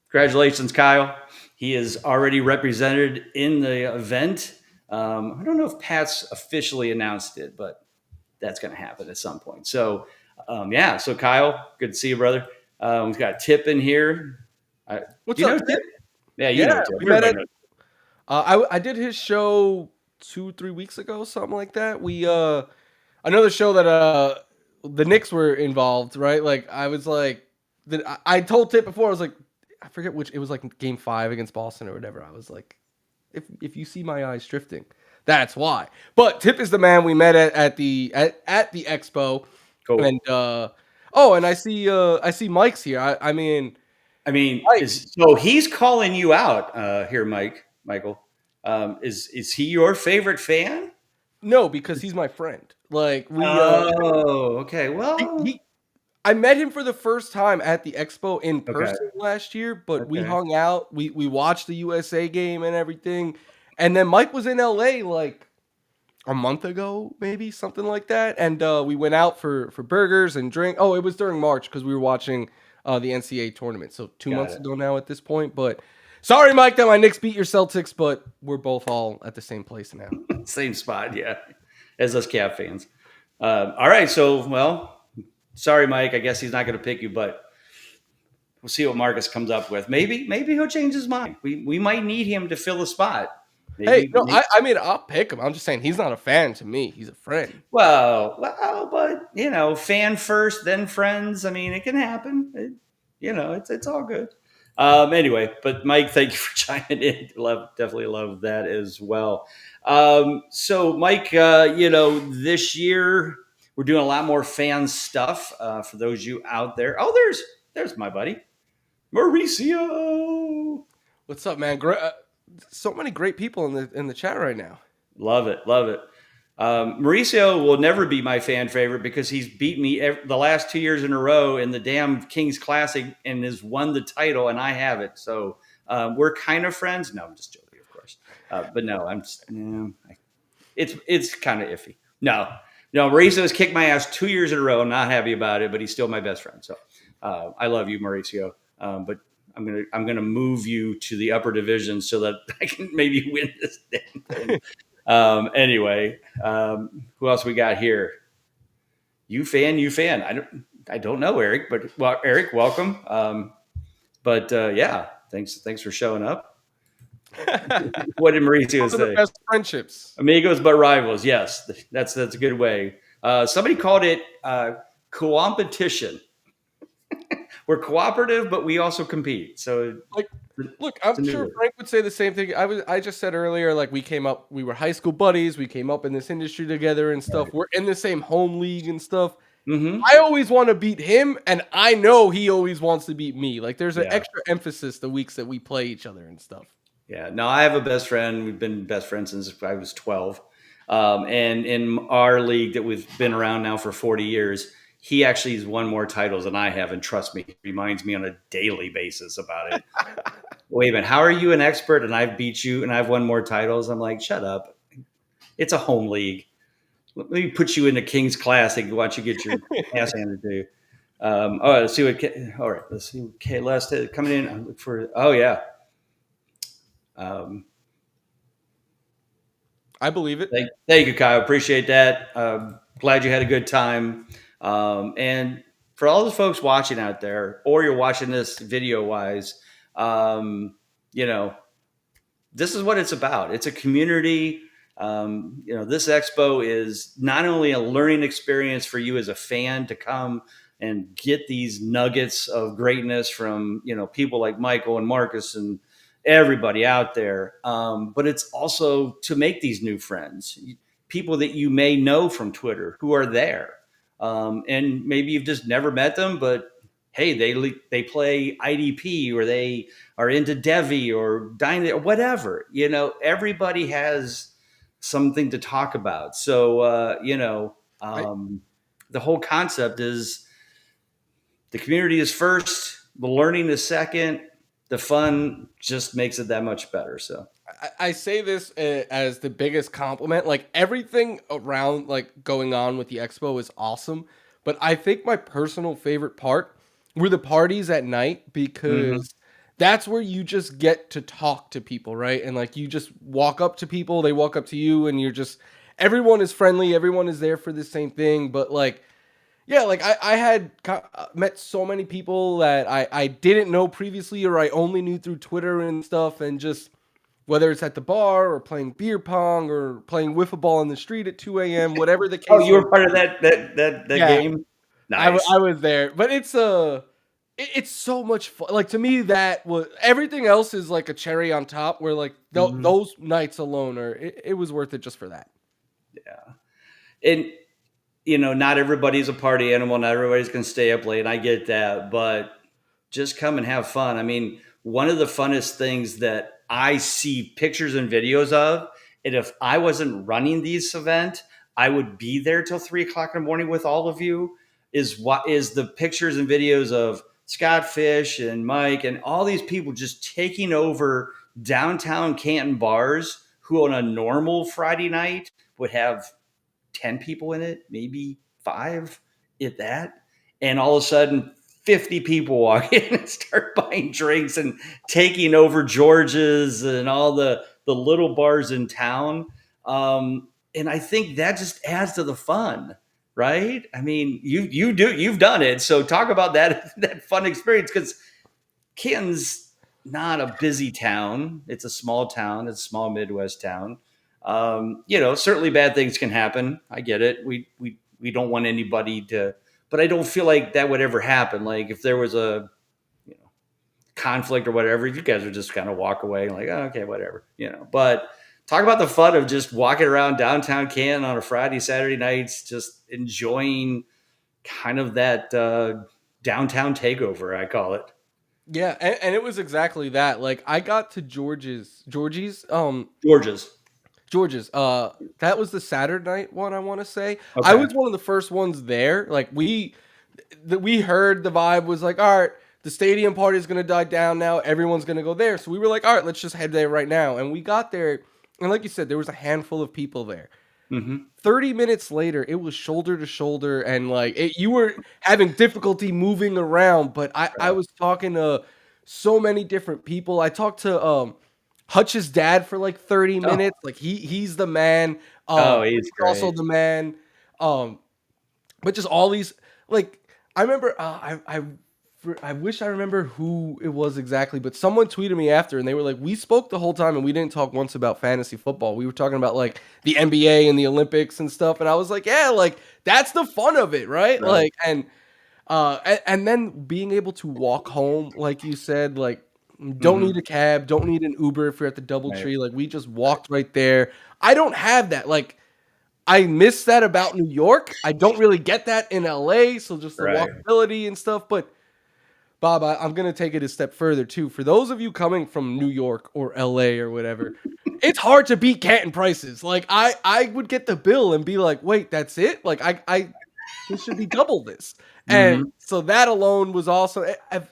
congratulations, Kyle. He is already represented in the event. I don't know if Pat's officially announced it, but that's going to happen at some point. So, so Kyle, good to see you, brother. We've got Tip in here. What's up, Tip? Yeah, you know Tip. We met at, I did his show 2-3 weeks ago, something like that. Another show that the Knicks were involved, right? Like I was like, I told Tip before, I was like, I forget which, it was like game 5 against Boston or whatever. I was like, if you see my eyes drifting, that's why. But Tip is the man. We met at the Expo. Cool. And and I see Mike's here. I mean, so he's calling you out here, Michael. Is he your favorite fan? No, because he's my friend. Like we. Okay. Well, I met him for the first time at the Expo in person last year, but we hung out. We watched the USA game and everything, and then Mike was in LA like a month ago, maybe something like that, and we went out for burgers and drink. Oh, it was during March because we were watching the NCAA tournament, so 2 months ago now at this point. But sorry, Mike, that my Knicks beat your Celtics, but we're both all at the same place now. Same spot, yeah, as us Cavs fans. All right, so sorry, Mike. I guess he's not going to pick you, but we'll see what Marcus comes up with. Maybe he'll change his mind. We might need him to fill a spot. I mean, I'll pick him. I'm just saying he's not a fan to me. He's a friend. Well, but fan first, then friends. I mean, it can happen. It's all good. Anyway, but Mike, thank you for chiming in. Definitely love that as well. So Mike, this year we're doing a lot more fan stuff for those of you out there. Oh, there's my buddy Mauricio. What's up, man? so many great people in the chat right now. Love it. Love it. Mauricio will never be my fan favorite because he's beat me the last 2 years in a row in the damn Kingsclassic and has won the title, and I haven't. So we're kind of friends. No, I'm just joking, of course. But no, I'm just, it's kind of iffy. No, Mauricio has kicked my ass 2 years in a row. I'm not happy about it, but he's still my best friend. So I love you, Mauricio. But I'm gonna move you to the upper division so that I can maybe win this damn thing. Anyway, who else we got here? You fan. I don't know, Eric, but well, Eric, welcome. Yeah, thanks for showing up. What did Mauricio say? The best friendships, amigos but rivals. Yes, that's a good way. Somebody called it co-opetition. We're cooperative, but we also compete. So look, I'm sure Frank would say the same thing. I just said earlier, like we were high school buddies. We came up in this industry together and stuff. Right. We're in the same home league and stuff. Mm-hmm. I always want to beat him, and I know he always wants to beat me. Like there's an extra emphasis the weeks that we play each other and stuff. Yeah, no, I have a best friend. We've been best friends since I was 12. And in our league that we've been around now for 40 years, he actually has won more titles than I have. And trust me, he reminds me on a daily basis about it. Wait a minute, how are you an expert and I've beat you and I've won more titles? I'm like, shut up. It's a home league. Let me put you in the Kingsclassic. Watch you get your ass handed to you. All right, let's see what Kayla coming in. Look for. Oh yeah. I believe it. Thank you, Kyle. Appreciate that. Glad you had a good time. And for all the folks watching out there, or you're watching this video wise, this is what it's about. It's a community. This expo is not only a learning experience for you as a fan to come and get these nuggets of greatness from, people like Michael and Marcus and everybody out there. But it's also to make these new friends, people that you may know from Twitter who are there. And maybe you've just never met them, but hey, they play IDP or they are into Devi or Dynasty or whatever. Everybody has something to talk about. So, the whole concept is the community is first, the learning is second, the fun just makes it that much better. So I say this as the biggest compliment. Like everything around like going on with the expo is awesome. But I think my personal favorite part were the parties at night because that's where you just get to talk to people, right? And like you just walk up to people, they walk up to you, and everyone is friendly, everyone is there for the same thing. But like, yeah, like I had met so many people that I didn't know previously or I only knew through Twitter and stuff, and just whether it's at the bar or playing beer pong or playing wiffle ball in the street at 2 a.m., whatever the case. Oh, you were part of that game? Nice. I was there, but it's so much fun. Like to me, that was everything else is like a cherry on top. Where like those nights alone it was worth it just for that. Yeah, and not everybody's a party animal. Not everybody's gonna stay up late. And I get that, but just come and have fun. I mean, one of the funnest things that I see pictures and videos of, and if I wasn't running this event, I would be there till 3:00 in the morning with all of you. Is the pictures and videos of Scott Fish and Mike and all these people just taking over downtown Canton bars who on a normal Friday night would have 10 people in it, maybe 5 at that. And all of a sudden 50 people walk in and start buying drinks and taking over George's and all the little bars in town. And I think that just adds to the fun. Right? I mean, you've done it. So talk about that fun experience, because Canton's not a busy town. It's a small town. It's a small Midwest town. Certainly bad things can happen. I get it. We don't want anybody to, but I don't feel like that would ever happen. Like if there was a conflict or whatever, you guys would just kind of walk away like, oh, okay, whatever, but talk about the fun of just walking around downtown Canton on a Friday, Saturday nights, just enjoying kind of that downtown takeover, I call it. Yeah, and it was exactly that. Like I got to George's. George's. That was the Saturday night one. I want to say I Okay. was one of the first ones there. Like we heard the vibe was like, all right, the stadium party is gonna die down now. Everyone's gonna go there. So we were like, all right, let's just head there right now. And we got there, and like you said, there was a handful of people there. Mm-hmm. 30 minutes later, it was shoulder to shoulder, and you were having difficulty moving around. But I Right. was talking to so many different people. I talked to Hutch's dad for like 30 Oh, minutes. Like he's the man. oh, He's he's also great. the man. Um, but just all these like I remember I wish I remember who it was exactly, but someone tweeted me after and they were like, we spoke the whole time and we didn't talk once about fantasy football. We were talking about like the NBA and the Olympics and stuff. And I was like, yeah, like that's the fun of it, right? Right. And then being able to walk home, like you said, like don't Mm-hmm. need a cab, don't need an Uber if you're at the Right. DoubleTree. Like we just walked right there. I don't have that. Like I miss that about New York. I don't really get that in LA. So just the Right. walkability and stuff. But Bob, I'm going to take it a step further too. For those of you coming from New York or LA or whatever, it's hard to beat Canton prices. Like I would get the bill and be like, wait, that's it? Like I this should be double this. And Mm-hmm. so that alone was also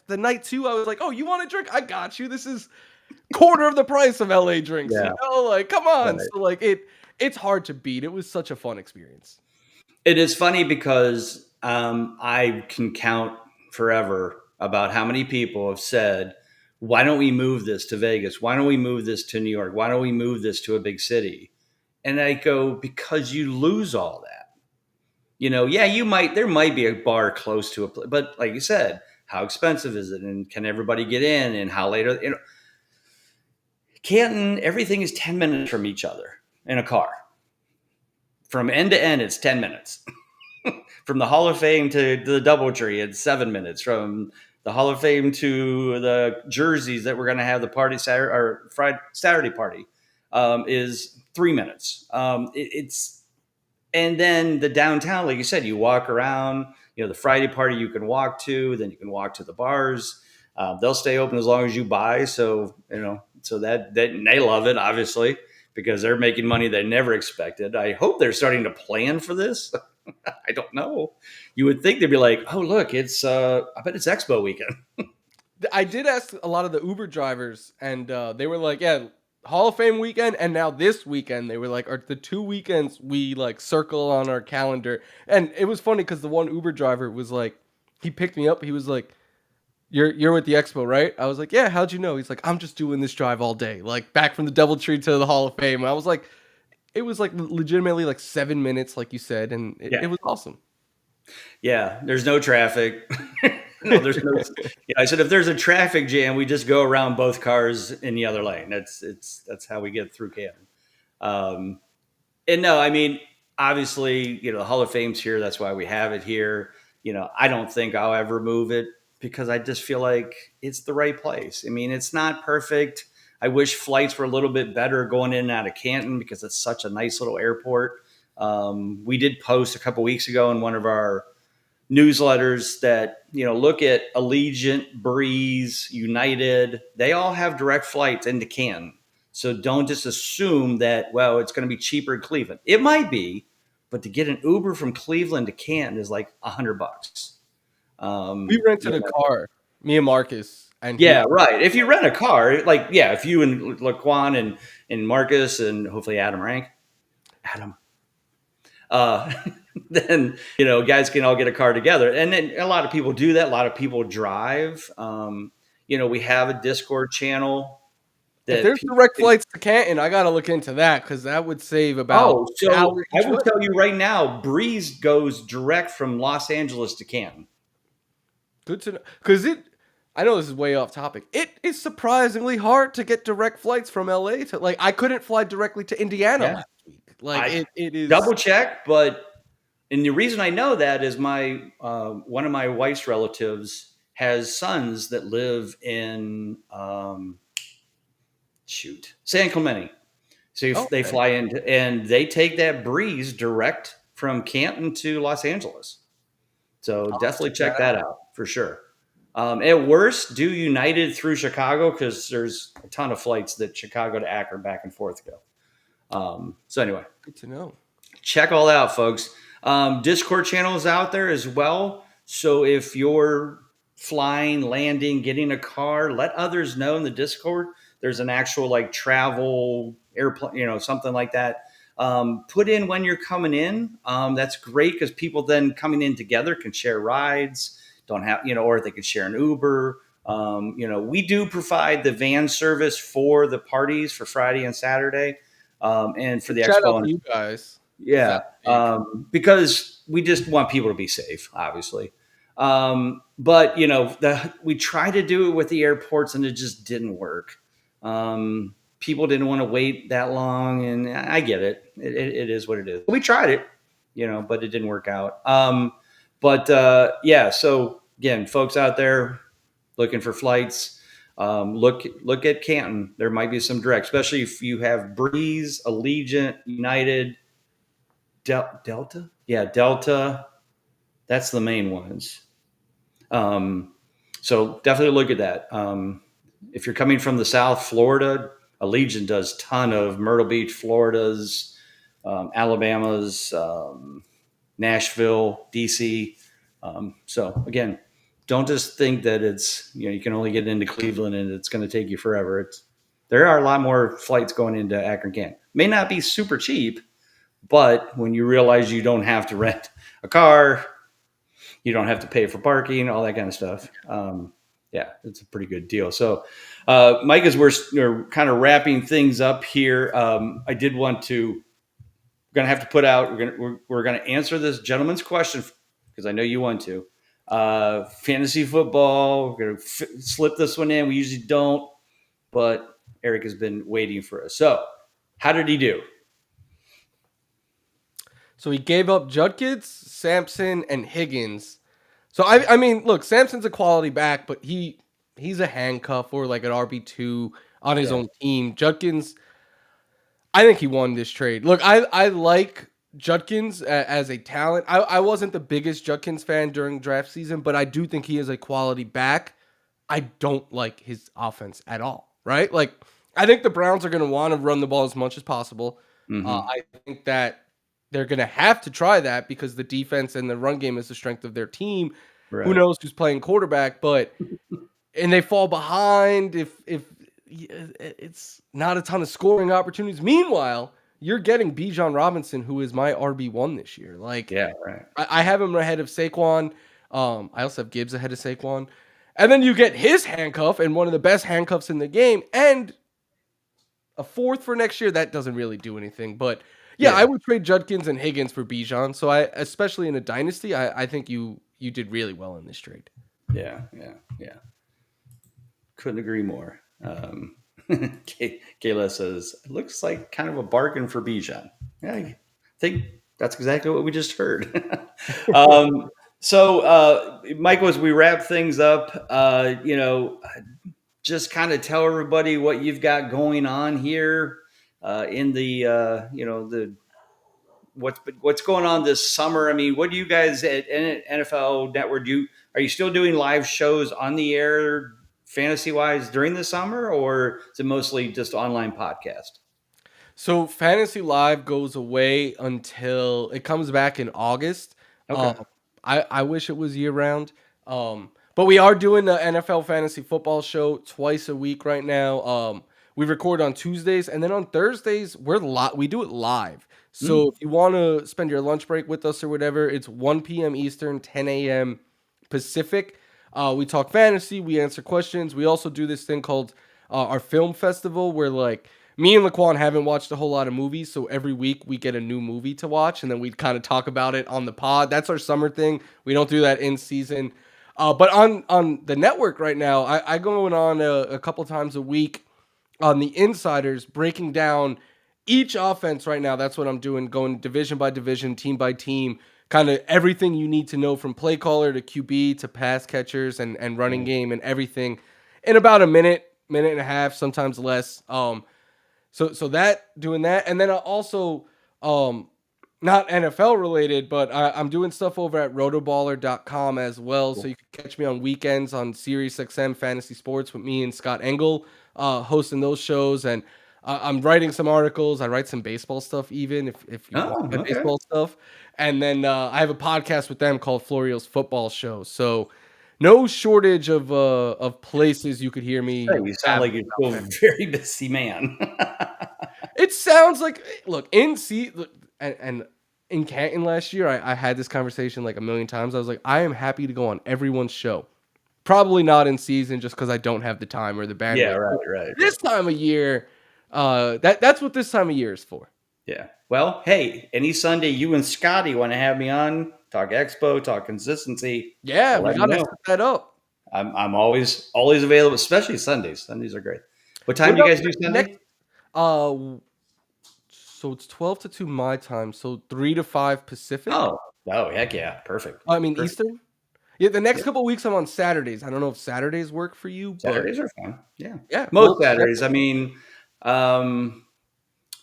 the night two. I was like, oh, you want a drink? I got you. This is quarter of the price of LA drinks. Yeah. Like come on. Right. So like it's hard to beat. It was such a fun experience. It is funny because I can count forever about how many people have said, why don't we move this to Vegas? Why don't we move this to New York? Why don't we move this to a big city? And I go, because you lose all that. Yeah, there might be a bar close to but like you said, how expensive is it? And can everybody get in? And how late Canton, everything is 10 minutes from each other in a car. From end to end, it's 10 minutes. From the Hall of Fame to the DoubleTree, it's 7 minutes. From the Hall of Fame to the jerseys that we're going to have the party Saturday or Friday Saturday party is 3 minutes. It's and then the downtown, like you said, you walk around. The Friday party you can walk to, then you can walk to the bars. They'll stay open as long as you buy. So so that they love it, obviously, because they're making money they never expected. I hope they're starting to plan for this. I don't know. You would think they'd be like, oh, look, I bet it's Expo weekend. I did ask a lot of the Uber drivers, and they were like, "Yeah, Hall of Fame weekend, and now this weekend." They were like, "Are the two weekends we like circle on our calendar?" And it was funny because the one Uber driver was like, he picked me up. He was like, "You're with the Expo, right?" I was like, "Yeah." How'd you know? He's like, "I'm just doing this drive all day, like back from the DoubleTree to the Hall of Fame." And I was like, "It was like legitimately like 7 minutes, like you said, and it Yeah. was awesome." Yeah. There's no traffic. There's no. Yeah, I said if there's a traffic jam, we just go around both cars in the other lane. That's how we get through Canton. Um, and no, I mean, obviously, the Hall of Fame's here. That's why we have it here. I don't think I'll ever move it because I just feel like it's the right place. I mean, it's not perfect. I wish flights were a little bit better going in and out of Canton because it's such a nice little airport. We did post a couple weeks ago in one of our newsletters that look at Allegiant, Breeze, United. They all have direct flights into Canton. So don't just assume that, well, it's going to be cheaper in Cleveland. It might be, but to get an Uber from Cleveland to Canton is like $100. We rented a Yeah, car, me and Marcus, and he. yeah, right. If you rent a car, like yeah, if you and Laquan and Marcus and hopefully Adam, uh, then guys can all get a car together, and then a lot of people do that. A lot of people drive. We have a Discord channel If that there's people direct can. flights to Canton, I gotta look into that because that would save about Oh, an so hour I each will way. tell you right now, Breeze goes direct from Los Angeles to Canton. Good to know because it. I know this is way off topic. It is surprisingly hard to get direct flights from LA to I couldn't fly directly to Indiana Yeah, last week. Like I it is. double check, but and the reason I know that is my one of my wife's relatives has sons that live in San Clemente. So they Okay. fly in and they take that Breeze direct from Canton to Los Angeles. So I'll definitely check that check out. that out for sure. At worst, do United through Chicago because there's a ton of flights that Chicago to Akron back and forth go. So anyway, Good to know. check all that out, folks. Discord channel is out there as well. So if you're flying, landing, getting a car, let others know in the Discord. There's an actual like travel airplane, something like that. Put in when you're coming in. That's great because people then coming in together can share rides. Don't have, or they could share an Uber. We do provide the van service for the parties for Friday and Saturday, and for the Shout out expo. to you guys. Yeah, because we just want people to be safe, obviously. But we tried to do it with the airports, and it just didn't work. People didn't want to wait that long, and I get it. It is what it is. We tried it, but it didn't work out. So again, folks out there looking for flights, look at Canton. There might be some direct, especially if you have Breeze, Allegiant, United. Delta? Yeah, Delta. That's the main ones. So definitely look at that. If you're coming from the South, Florida, Allegiant does ton of Myrtle Beach, Florida's, Alabama's, Nashville, DC. So again, don't just think that it's, you can only get into Cleveland and it's going to take you forever. There are a lot more flights going into Akron, Canton. May not be super cheap, but when you realize you don't have to rent a car, you don't have to pay for parking, all that kind of stuff. It's a pretty good deal. So, Mike, as we're kind of wrapping things up here, I did want to, going to have to put out, we're going to answer this gentleman's question because I know you want to. Fantasy football, we're going to slip this one in. We usually don't, but Eric has been waiting for us. So, how did he do? So he gave up Judkins, Sampson, and Higgins. So I mean, look, Sampson's a quality back, but he's a handcuff or like an RB2 on his own team. Judkins, I think he won this trade. Look, I like Judkins as a talent. I wasn't the biggest Judkins fan during draft season, but I do think he is a quality back. I don't like his offense at all, right? Like, I think the Browns are going to want to run the ball as much as possible. Mm-hmm. I think that they're going to have to try that because the defense and the run game is the strength of their team. Right. Who knows who's playing quarterback, and they fall behind if it's not a ton of scoring opportunities. Meanwhile, you're getting Bijan Robinson, who is my RB1 this year. Like, yeah, right. I have him ahead of Saquon. I also have Gibbs ahead of Saquon. And then you get his handcuff and one of the best handcuffs in the game and a fourth for next year. That doesn't really do anything. But yeah, I would trade Judkins and Higgins for Bijan. So especially in a dynasty, I think you did really well in this trade. Yeah. Couldn't agree more. Kayla says, it looks like kind of a bargain for Bijan. Yeah, I think that's exactly what we just heard. So, Michael, as we wrap things up, just kind of tell everybody what you've got going on here in the what's going on this summer. I mean, what do you guys at NFL Network do? Are you still doing live shows on the air, fantasy wise, during the summer, or is it mostly just online podcast? So Fantasy Live goes away until it comes back in August. Okay. I wish it was year round. But we are doing the NFL Fantasy Football Show twice a week right now. We record on Tuesdays, and then on Thursdays we do it live. So if you want to spend your lunch break with us or whatever, it's 1 p.m. Eastern, 10 a.m. Pacific. We talk fantasy, we answer questions. We also do this thing called our film festival, where like me and Laquan haven't watched a whole lot of movies, so every week we get a new movie to watch, and then we kind of talk about it on the pod. That's our summer thing. We don't do that in season. But on the network right now, I go on a couple times a week on the Insiders, breaking down each offense right now. That's what I'm doing, going division by division, team by team, kind of everything you need to know from play caller to QB to pass catchers and running game and everything in about a minute and a half, sometimes less. So that, doing that. And then I also not NFL related, but I'm doing stuff over at rotoballer.com as well. Cool. So you can catch me on weekends on SiriusXM Fantasy Sports with me and Scott Engel, hosting those shows. And I'm writing some articles. I write some baseball stuff, even if you want Oh, my okay. baseball stuff. And then I have a podcast with them called Florio's Football Show. So no shortage of places you could hear me. Hey, you sound like you're still a very busy man. It sounds like, look, and in Canton last year, I had this conversation like a million times. I was like, I am happy to go on everyone's show. Probably not in season just because I don't have the time or the bandwidth. Yeah, right. This time of year, that's what this time of year is for. Yeah. Well, hey, any Sunday you and Scotty want to have me on, talk Expo, talk consistency. Yeah, we let me gotta know. set that up. I'm always available, especially Sundays. Sundays are great. What time do you guys do Sunday? So it's 12 to 2 my time, so 3 to 5 Pacific. Oh, heck yeah, perfect. I mean Perfect. Eastern. Yeah, the next couple of weeks I'm on Saturdays. I don't know if Saturdays work for you. Saturdays are fun. Yeah, most Saturdays. I mean,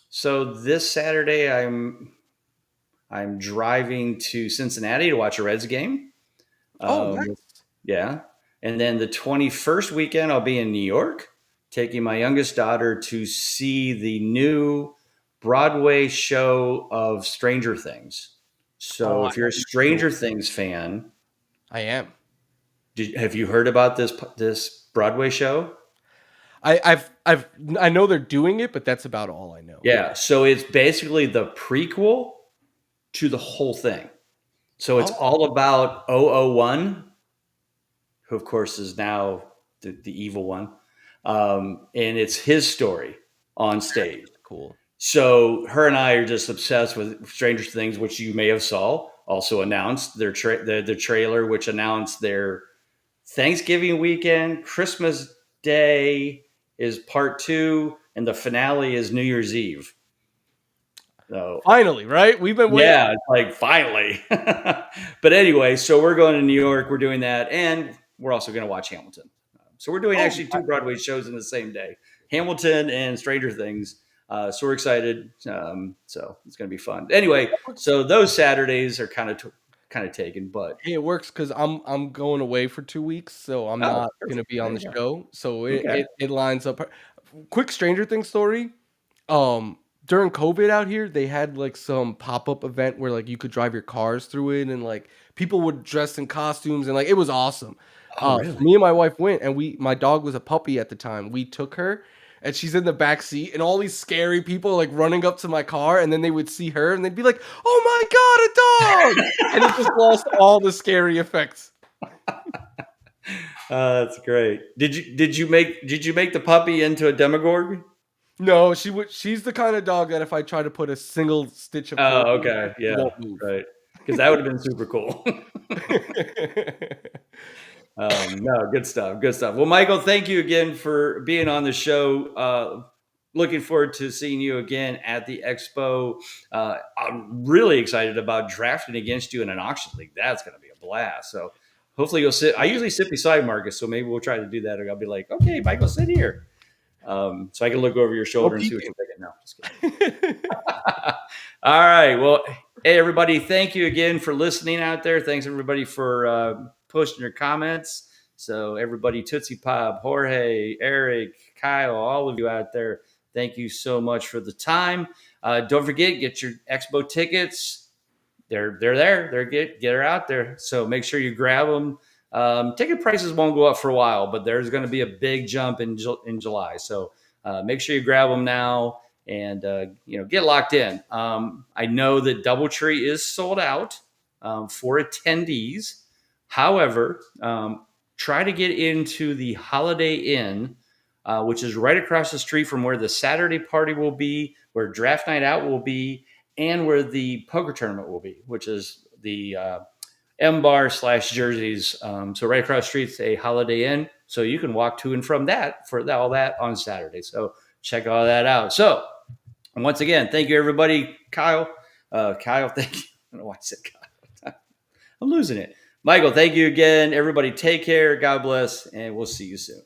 so this Saturday I'm driving to Cincinnati to watch a Reds game. Nice. Yeah, and then the 21st weekend I'll be in New York, taking my youngest daughter to see the new Broadway show of Stranger Things. So if you're a Stranger Things fan, I am. have you heard about this Broadway show? I know they're doing it, but that's about all I know. Yeah, so it's basically the prequel to the whole thing. So it's all about 001, who of course is now the evil one, and it's his story on stage. Cool. So her and I are just obsessed with Stranger Things, which you may have saw. Also announced their the trailer, which announced their Thanksgiving weekend, Christmas Day is part 2, and the finale is New Year's Eve. So finally, right? We've been waiting. Yeah, it's like finally. But anyway, so we're going to New York. We're doing that, and we're also going to watch Hamilton. So we're doing actually 2 Broadway shows in the same day: Hamilton and Stranger Things. So we're excited. So it's going to be fun. Anyway, so those Saturdays are kind of taken, but hey, it works because I'm going away for 2 weeks, so I'm not going to be on the show. So it lines up. Quick Stranger Things story. During COVID out here, they had like some pop-up event where like you could drive your cars through it, and like people would dress in costumes, and like it was awesome. Really? Me and my wife went, and my dog was a puppy at the time. We took her, and she's in the back seat, and all these scary people like running up to my car, and then they would see her, and they'd be like, "Oh my god, a dog!" And it just lost all the scary effects. That's great. Did you make the puppy into a Demogorgon? No, she's the kind of dog that if I try to put a single stitch of okay, yeah, won't move. Right, because that would have been super cool. No, good stuff. Well, Michael, thank you again for being on the show. Looking forward to seeing you again at the Expo. I'm really excited about drafting against you in an auction league. That's going to be a blast. So hopefully you'll sit. I usually sit beside Marcus, so maybe we'll try to do that. Or I'll be like, okay, Michael, sit here. So I can look over your shoulder and see what you're thinking. No, just kidding. All right. Well, hey, everybody, thank you again for listening out there. Thanks, everybody, for posting your comments. So everybody, Tootsie Pop, Jorge, Eric, Kyle, all of you out there, thank you so much for the time. Don't forget, get your Expo tickets. They're there. Get her out there. So make sure you grab them. Ticket prices won't go up for a while, but there's going to be a big jump in July. So make sure you grab them now and get locked in. I know that DoubleTree is sold out for attendees. However, try to get into the Holiday Inn, which is right across the street from where the Saturday party will be, where draft night out will be, and where the poker tournament will be, which is the M-Bar / Jerseys. So right across the street's a Holiday Inn. So you can walk to and from that for all that on Saturday. So check all that out. So once again, thank you, everybody. Kyle, thank you. I don't know why I said Kyle. I'm losing it. Michael, thank you again. Everybody take care. God bless. And we'll see you soon.